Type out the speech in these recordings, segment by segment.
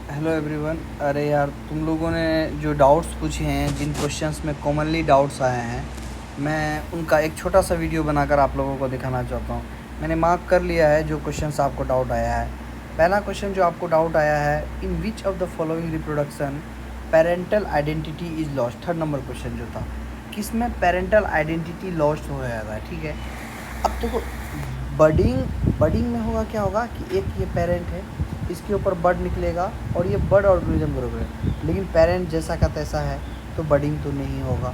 Hello everyone. अरे यार, तुम लोगों ने जो डाउट्स पूछे हैं, जिन क्वेश्चंस में कॉमनली डाउट्स आए हैं, मैं उनका एक छोटा सा वीडियो बनाकर आप लोगों को दिखाना चाहता हूँ। मैंने मार्क कर लिया है जो क्वेश्चंस आपको डाउट आया है। पहला क्वेश्चन जो आपको डाउट आया है, in which of the following reproduction parental identity is lost. Third number question जो था, किस में पेरेंटल आइडेंटिटी लॉस्ट हो जाता है। ठीक है, अब देखो, बडिंग बडिंग में होगा, क्या होगा कि एक ये पेरेंट है, इसके ऊपर बड निकलेगा और ये बड ऑर्गेनिज्म ग्रो करेगा, लेकिन पेरेंट जैसा का तैसा है तो बडिंग तो नहीं होगा।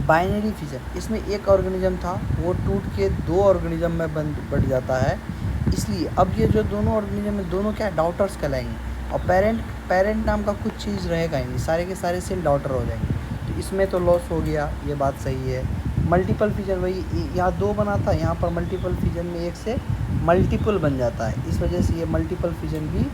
बाइनरी फिजन, इसमें एक ऑर्गेनिज्म था वो टूट के दो ऑर्गेनिज्म में बढ़ जाता है, इसलिए अब ये जो दोनों ऑर्गेनिज्म में दोनों क्या डॉटर्स कहलाएंगे, और पेरेंट पेरेंट नाम का कुछ चीज़ रहेगा ही नहीं, सारे के सारे सेल डॉटर हो जाएंगे। तो इसमें तो लॉस हो गया, ये बात सही है। मल्टीपल फिजन, वही यहाँ दो बना था, यहाँ पर मल्टीपल फिजन में एक से मल्टीपल बन जाता है, इस वजह से ये मल्टीपल फिजन भी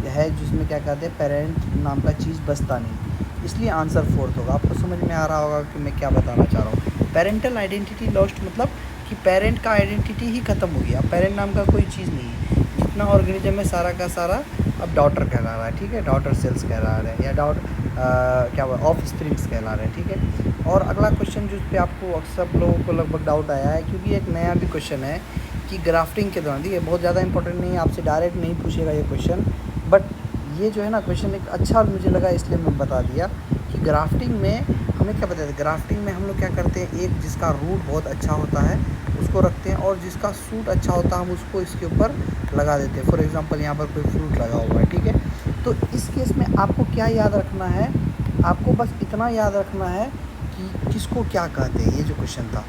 है, जिसमें क्या कहते हैं पेरेंट नाम का चीज़ बचता नहीं, इसलिए आंसर फोर्थ होगा। आपको समझ में आ रहा होगा कि मैं क्या बताना चाह रहा हूँ। पेरेंटल आइडेंटिटी लॉस्ट मतलब कि पेरेंट का आइडेंटिटी ही ख़त्म हो गया, पेरेंट नाम का कोई चीज़ नहीं है, जितना ऑर्गेनिज्म है सारा का सारा अब डॉटर कहला रहा है। ठीक है, डॉटर सेल्स कहला रहे हैं, या क्या हुआ, ऑफ स्प्रिंग्स कहला रहे हैं। ठीक है, और अगला क्वेश्चन जिस पे आपको सब लोगों को लगभग डाउट आया है, क्योंकि एक नया भी क्वेश्चन है कि ग्राफ्टिंग के दौरान, देखिए बहुत ज़्यादा इंपॉर्टेंट नहीं है, आपसे डायरेक्ट नहीं पूछेगा ये क्वेश्चन, बट ये जो है ना क्वेश्चन एक अच्छा मुझे लगा, इसलिए मैं बता दिया कि ग्राफ्टिंग में हमें क्या बताया था। ग्राफ्टिंग में हम लोग क्या करते हैं, एक जिसका रूट बहुत अच्छा होता है उसको रखते हैं, और जिसका सूट अच्छा होता है हम उसको इसके ऊपर लगा देते हैं। फॉर एग्जांपल यहाँ पर कोई फ्रूट लगा हुआ है, ठीक है, तो इस केस में आपको क्या याद रखना है, आपको बस इतना याद रखना है कि किसको क्या कहते हैं। ये जो क्वेश्चन था,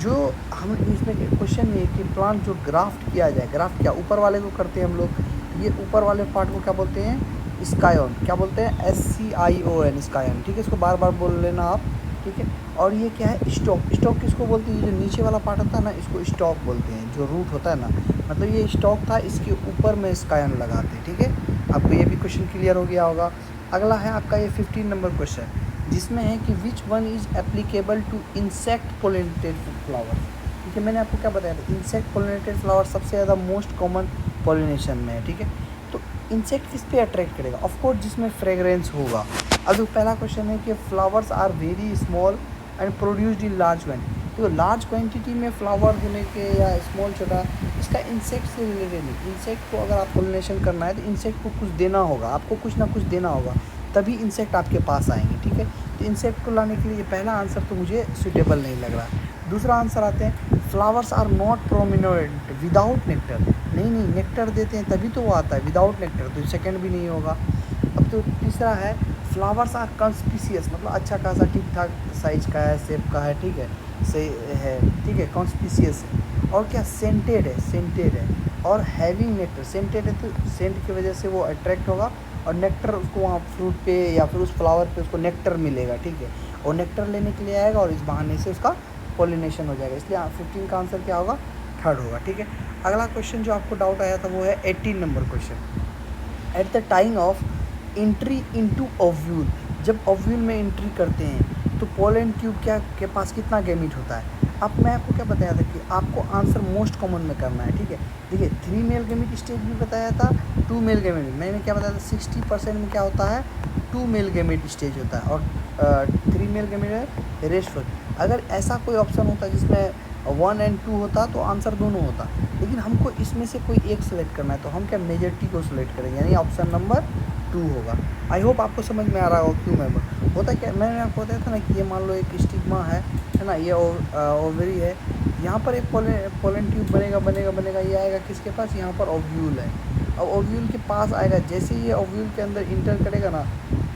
जो हम इसमें क्वेश्चन ये कि प्लांट जो ग्राफ्ट किया जाए, ग्राफ्ट क्या ऊपर वाले को करते हैं हम लोग, ये ऊपर वाले पार्ट को क्या बोलते हैं, स्कायोन, क्या बोलते हैं, SCION, स्कायोन। ठीक है, इसको बार बार बोल लेना आप। ठीक है, और ये क्या है, स्टॉक, स्टॉक किसको बोलते हैं, ये जो नीचे वाला पार्ट होता है ना, इसको स्टॉक बोलते हैं, जो रूट होता है ना, मतलब ये स्टॉक था, इसके ऊपर में स्कायोन लगाते हैं। ठीक है, आपको ये भी क्वेश्चन क्लियर हो गया होगा। अगला है आपका ये 15 नंबर क्वेश्चन, जिसमें है कि which one is applicable to insect pollinated flower. ठीक है, मैंने आपको क्या बताया था, इंसेक्ट पोलिनेटेड फ्लावर सबसे ज़्यादा मोस्ट कॉमन पॉलिनेशन में है। ठीक है, तो इंसेक्ट किस पे अट्रैक्ट करेगा, ऑफ कोर्स जिसमें फ्रेग्रेंस होगा। अब जो पहला क्वेश्चन है कि flowers are very small and produced in large quantity, तो लार्ज क्वांटिटी में फ्लावर होने के या स्मॉल छोटा, इसका इंसेक्ट से रिलेटेड नहीं। इंसेक्ट को अगर आप पोलिनेशन करना है तो इंसेक्ट को कुछ देना होगा, आपको कुछ ना कुछ देना होगा, तभी इंसेक्ट आपके पास आएंगे। ठीक है, तो इंसेक्ट को लाने के लिए पहला आंसर तो मुझे सूटेबल नहीं लग रहा। दूसरा आंसर आते हैं, flowers are not prominent without nectar. नहीं नहीं, नेक्टर देते हैं तभी तो वो आता है, विदाउट नेक्टर तो सेकंड भी नहीं होगा। अब तो तीसरा है, फ्लावर्स आर कॉन्स्पिशियस, मतलब अच्छा खासा ठीक ठाक साइज का है, शेप का है, ठीक है, सही है, ठीक है, कॉन्स्पिशियस है, और क्या सेंटेड है, सेंटेड है, और हैविंग नेक्टर, सेंटेड है तो सेंट की वजह से वो अट्रैक्ट होगा, और नेक्टर उसको वहाँ फ्रूट पे या फिर उस फ्लावर पे उसको नेक्टर मिलेगा। ठीक है, और नेक्टर लेने के लिए आएगा और इस बहाने से उसका पॉलिनेशन हो जाएगा, इसलिए 15 का आंसर क्या होगा, थर्ड होगा। ठीक है, अगला क्वेश्चन जो आपको डाउट आया था वो है 18 number question, at the time of entry into ovule, जब ओव्यूल में एंट्री करते हैं तो पोलन ट्यूब क्या के पास कितना गैमीट होता है। अब मैं आपको क्या बताया था कि आपको आंसर मोस्ट कॉमन में करना है। ठीक है, देखिए 3 मेल गैमीट स्टेज भी बताया था, 2 मेल गैमीट, मैंने क्या बताया था, 60% में क्या होता है, 2 मेल गैमीट स्टेज होता है, और 3 मेल गैमीट रेस्ट होता है। अगर ऐसा कोई ऑप्शन होता जिसमें 1 और 2 होता तो आंसर दोनों होता, लेकिन हमको इसमें से कोई एक सेलेक्ट करना है, तो हम क्या मेजॉरिटी को सेलेक्ट करेंगे, यानी ऑप्शन नंबर 2 होगा। आई होप आपको समझ में आ रहा होगा क्यों मैं होता क्या, मैंने आपको बताया था ना कि ये मान लो एक स्टिग्मा है ना, ये ओवरी है, यहाँ पर एक पोलन ट्यूब बनेगा बनेगा बनेगा, ये आएगा किसके पास, यहाँ पर ओव्यूल है। अब ओव्यूल के पास आएगा, जैसे ही ये ओव्यूल के अंदर इंटर करेगा ना,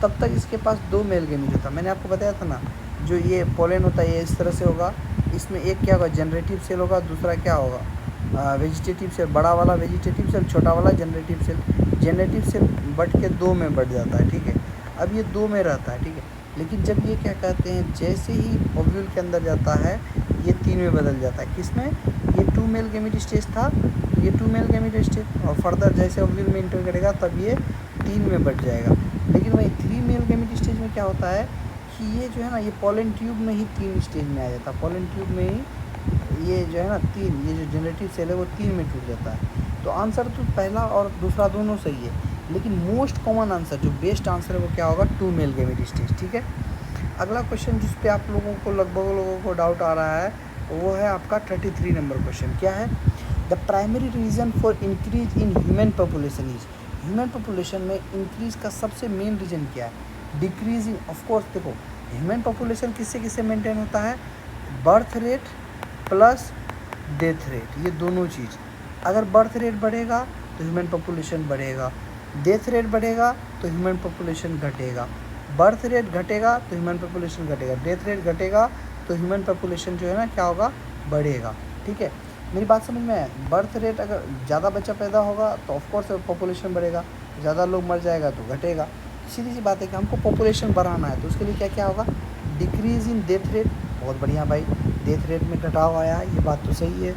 तब तक इसके पास 2 मेल गैमीट होता है। मैंने आपको बताया था ना, जो ये पोलन होता है ये इस तरह से होगा, इसमें एक क्या होगा, जनरेटिव सेल होगा, दूसरा क्या होगा, वेजिटेटिव सेल, बड़ा वाला वेजिटेटिव सेल, छोटा वाला जनरेटिव सेल। जनरेटिव सेल बढ़ के 2 में बढ़ जाता है। ठीक है, अब ये 2 में रहता है। ठीक है, लेकिन जब ये क्या कहते हैं, जैसे ही ओव्यूल के अंदर जाता है ये 3 में बदल जाता है, किसमें, ये 2 मेल गैमीट स्टेज था, ये 2 मेल गैमीट स्टेज, और फर्दर जैसे ओव्यूल में इंटर करेगा तब ये 3 में बढ़ जाएगा। लेकिन वही 3 मेल गैमीट स्टेज में क्या होता है कि ये जो है ना, ये पोलन ट्यूब में ही 3 स्टेज में आ जाता है, पोलन ट्यूब में ही ये जो है ना 3, ये जो जनरेटिव सेल है वो 3 में टूट जाता है। तो आंसर तो पहला और दूसरा दोनों सही है, लेकिन मोस्ट कॉमन आंसर जो बेस्ट आंसर है वो क्या होगा, 2 मेल गैमेट स्टेज। ठीक है, अगला क्वेश्चन जिस पे आप लोगों को लगभग लोगों को डाउट आ रहा है वो है आपका 33 नंबर क्वेश्चन। क्या है, the primary reason for increase in human population is, human population में इंक्रीज का सबसे मेन रीज़न क्या है, डिक्रीज इन। ऑफकोर्स देखो ह्यूमन पॉपुलेशन किससे किससे मेंटेन होता है, birth rate plus death rate, ये दोनों चीज़। अगर बर्थ रेट बढ़ेगा तो ह्यूमन पॉपुलेशन बढ़ेगा, डेथ रेट बढ़ेगा तो ह्यूमन पॉपुलेशन घटेगा, बर्थ रेट घटेगा तो ह्यूमन पॉपुलेशन घटेगा, डेथ रेट घटेगा तो ह्यूमन पॉपुलेशन जो है ना क्या होगा, बढ़ेगा। ठीक है, मेरी बात समझ में है। बर्थ रेट अगर ज़्यादा बच्चा पैदा होगा तो ऑफकोर्स पॉपुलेशन बढ़ेगा, ज़्यादा लोग मर जाएगा तो घटेगा। सीधी सी बात है कि हमको पॉपुलेशन बढ़ाना है तो उसके लिए क्या क्या होगा, डिक्रीज़ इन डेथ रेट, बहुत बढ़िया भाई, डेथ रेट में घटाव आया, ये बात तो सही है।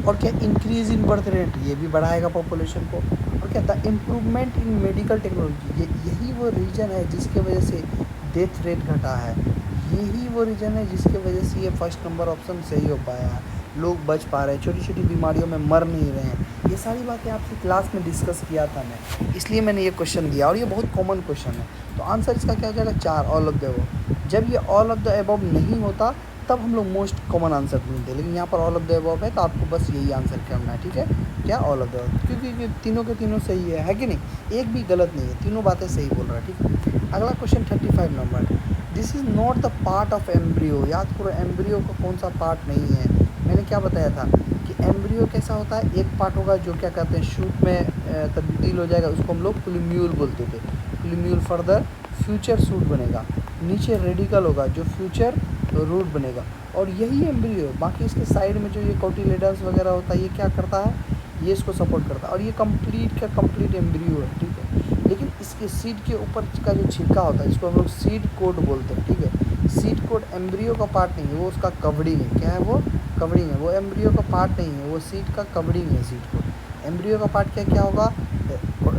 और क्या, इंक्रीज़ इन बर्थ रेट, ये भी बढ़ाएगा पॉपुलेशन को। और क्या, the improvement in medical technology, यही वो रीज़न है जिसके वजह से डेथ रेट घटा है, यही वो रीज़न है जिसके वजह से ये फर्स्ट नंबर ऑप्शन सही हो पाया है, लोग बच पा रहे हैं, छोटी छोटी बीमारियों में मर नहीं रहे हैं। ये सारी बातें आपकी क्लास में डिस्कस किया था मैं, इसलिए मैंने ये क्वेश्चन दिया और ये बहुत कॉमन क्वेश्चन है। तो आंसर इसका क्या हो जाएगा, 4, ऑल ऑफ द अबव। जब ये ऑल ऑफ द अबव नहीं होता तब हम लोग मोस्ट कॉमन आंसर ढूंढते, लेकिन यहाँ पर ऑल ऑफ द अबव है तो आपको बस यही आंसर करना है। ठीक है, क्या, ऑल ऑफ द अबव, क्योंकि तीनों के तीनों सही है कि नहीं, एक भी गलत नहीं है, तीनों बातें सही बोल रहा है। ठीक है, अगला question 35 number, this is not the part of embryo. याद करो एम्ब्रियो का कौन सा पार्ट नहीं है, मैंने क्या बताया था कि एम्ब्रियो कैसा होता है, एक पार्ट होगा जो क्या कहते हैं शूट में तब्दील हो जाएगा, उसको हम लोग प्लूम्यूल बोलते थे, प्लूम्यूल फर्दर फ्यूचर शूट बनेगा, नीचे रेडिकल होगा जो फ्यूचर रूट बनेगा, और यही एम्ब्रियो, बाकी इसके साइड में जो ये कोटिलेडन्स वगैरह होता है ये क्या करता है, ये इसको सपोर्ट करता है, और ये कंप्लीट का कंप्लीट एम्ब्रियो है। ठीक है, लेकिन इसके सीड के ऊपर का जो छिलका होता है इसको हम लोग सीड कोट बोलते हैं। ठीक है, सीड कोट एम्ब्रियो का पार्ट नहीं है, वो उसका कवरिंग है। क्या है वो, कवरिंग है, वो एम्ब्रियो का पार्ट नहीं है, वो सीड का कवरिंग है, सीड कोट। एम्ब्रियो का पार्ट क्या क्या होगा,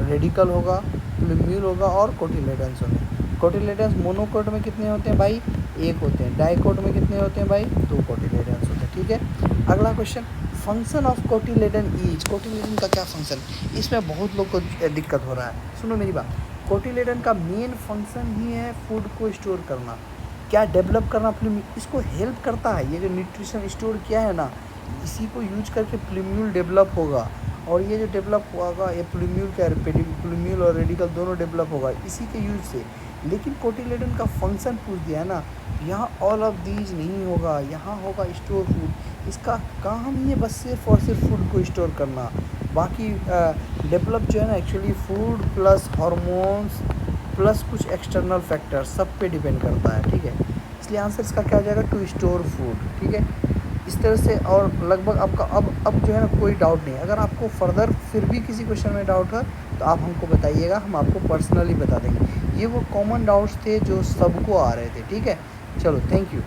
रेडिकल होगा, प्लूम्यूल होगा और कोटिलेडन्स होंगे। कोटिलेडन्स मोनोकोट में कितने होते हैं भाई, एक होते हैं, डाइकोट में कितने होते हैं भाई, 2 कोटिलेडन्स होते हैं। ठीक है, अगला question, function of cotyledon is, cotyledon का क्या फंक्शन, इसमें बहुत लोग को दिक्कत हो रहा है। सुनो मेरी बात, कोटिलेडन का मेन फंक्शन ही है फूड को स्टोर करना, क्या डेवलप करना, इसको हेल्प करता है, ये जो न्यूट्रिशन स्टोर किया है ना इसी को यूज करके प्लूम्यूल डेवलप होगा, और ये जो डेवलप होगा ये प्लूम्यूल क्या, प्लूम्यूल और रेडिकल दोनों डेवलप होगा इसी के यूज से। लेकिन कोटिलेडन का फंक्शन पूछ दिया है ना, यहाँ ऑल ऑफ दीज नहीं होगा, यहाँ होगा स्टोर फूड, इसका काम ही है बस सिर्फ और सिर्फ फूड को स्टोर करना। बाकी डेवलप जो है ना actually food plus hormones plus कुछ एक्सटर्नल फैक्टर्स सब पे डिपेंड करता है। ठीक है, इसलिए आंसर इसका क्या हो जाएगा, टू स्टोर फूड। ठीक है, इस तरह से, और लगभग आपका अब जो है ना कोई डाउट नहीं। अगर आपको फर्दर फिर भी किसी क्वेश्चन में डाउट है तो आप हमको बताइएगा, हम आपको पर्सनली बता देंगे। ये वो कॉमन डाउट्स थे जो सबको आ रहे थे। ठीक है, चलो थैंक यू।